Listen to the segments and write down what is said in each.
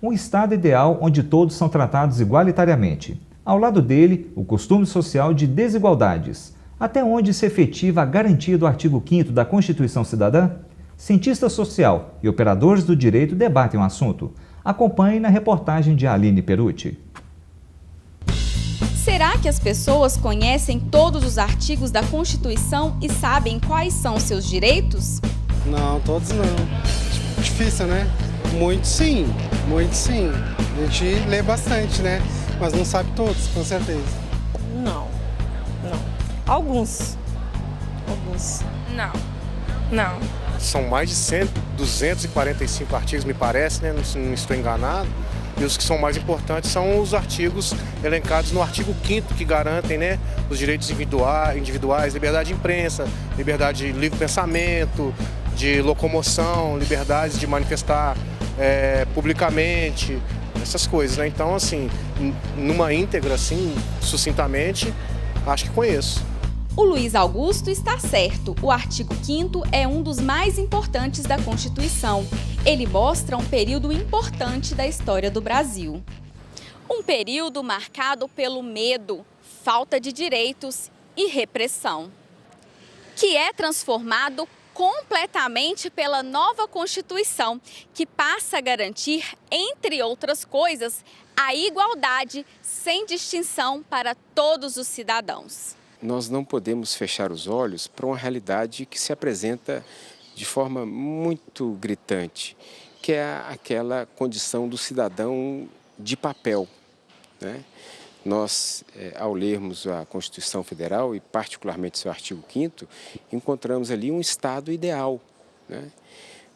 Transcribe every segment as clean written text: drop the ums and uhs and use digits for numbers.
Um Estado ideal onde todos são tratados igualitariamente. Ao lado dele, o costume social de desigualdades. Até onde se efetiva a garantia do artigo 5º da Constituição Cidadã? Cientista social e operadores do direito debatem o assunto. Acompanhe na reportagem de Aline Perucci. Será que as pessoas conhecem todos os artigos da Constituição e sabem quais são seus direitos? Não, todos não. Difícil, né? Muito sim, muito sim. A gente lê bastante, né? Mas não sabe todos, com certeza. Não. Alguns. Não. São mais de 245 artigos, me parece, né? Não estou enganado. E os que são mais importantes são os artigos elencados no artigo 5º, que garantem, né, os direitos individuais, liberdade de imprensa, liberdade de livre pensamento, de locomoção, liberdade de manifestar publicamente, essas coisas, né? Então, assim, numa íntegra, assim, sucintamente, acho que conheço. O Luiz Augusto está certo. O artigo 5º é um dos mais importantes da Constituição. Ele mostra um período importante da história do Brasil. Um período marcado pelo medo, falta de direitos e repressão, que é transformado completamente pela nova Constituição, que passa a garantir, entre outras coisas, a igualdade sem distinção para todos os cidadãos. Nós não podemos fechar os olhos para uma realidade que se apresenta de forma muito gritante, que é aquela condição do cidadão de papel, né? Nós, ao lermos a Constituição Federal, e particularmente seu artigo 5º, encontramos ali um Estado ideal, né?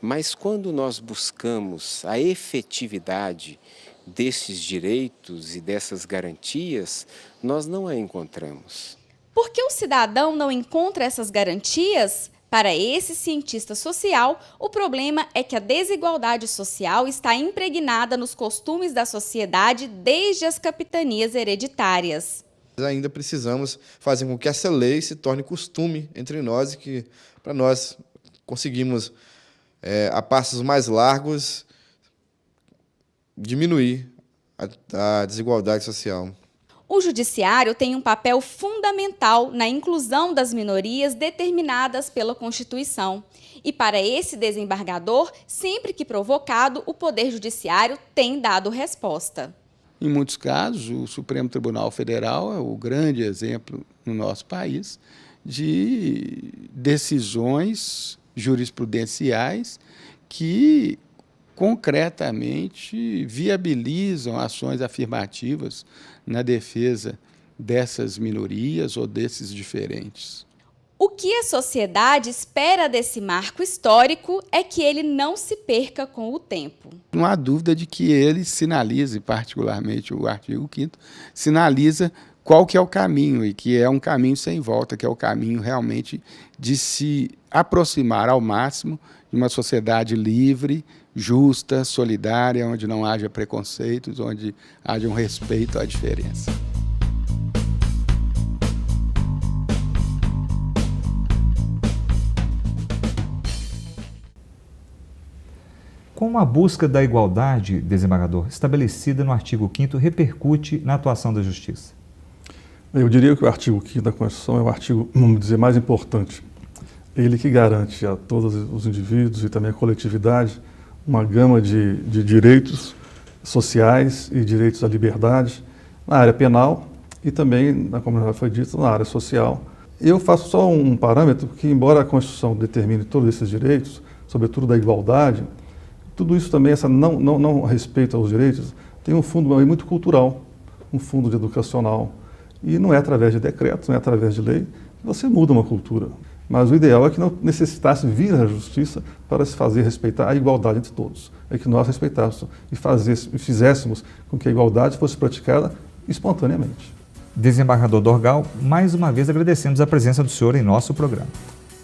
Mas quando nós buscamos a efetividade desses direitos e dessas garantias, nós não a encontramos. Por que o cidadão não encontra essas garantias? Para esse cientista social, o problema é que a desigualdade social está impregnada nos costumes da sociedade desde as capitanias hereditárias. Ainda precisamos fazer com que essa lei se torne costume entre nós e que, para nós, conseguimos, a passos mais largos, diminuir a desigualdade social. O judiciário tem um papel fundamental na inclusão das minorias determinadas pela Constituição. E para esse desembargador, sempre que provocado, o Poder Judiciário tem dado resposta. Em muitos casos, o Supremo Tribunal Federal é o grande exemplo no nosso país de decisões jurisprudenciais que concretamente viabilizam ações afirmativas na defesa dessas minorias ou desses diferentes. O que a sociedade espera desse marco histórico é que ele não se perca com o tempo. Não há dúvida de que ele sinalize, particularmente o artigo 5º, sinaliza qual que é o caminho, e que é um caminho sem volta, que é o caminho realmente de se aproximar ao máximo de uma sociedade livre, justa, solidária, onde não haja preconceitos, onde haja um respeito à diferença. Como a busca da igualdade, desembargador, estabelecida no artigo 5º, repercute na atuação da Justiça? Eu diria que o artigo 5º da Constituição é o artigo, vamos dizer, mais importante. Ele que garante a todos os indivíduos e também a coletividade uma gama de direitos sociais e direitos à liberdade na área penal e também, como já foi dito, na área social. Eu faço só um parâmetro que, embora a Constituição determine todos esses direitos, sobretudo da igualdade, tudo isso também, essa não respeito aos direitos, tem um fundo muito cultural, um fundo educacional. E não é através de decretos, não é através de lei que você muda uma cultura. Mas o ideal é que não necessitasse vir à justiça para se fazer respeitar a igualdade entre todos. É que nós respeitássemos e fizéssemos com que a igualdade fosse praticada espontaneamente. Desembargador Dorgal, mais uma vez agradecemos a presença do senhor em nosso programa.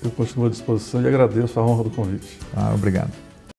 Eu continuo à disposição e agradeço a honra do convite. Obrigado.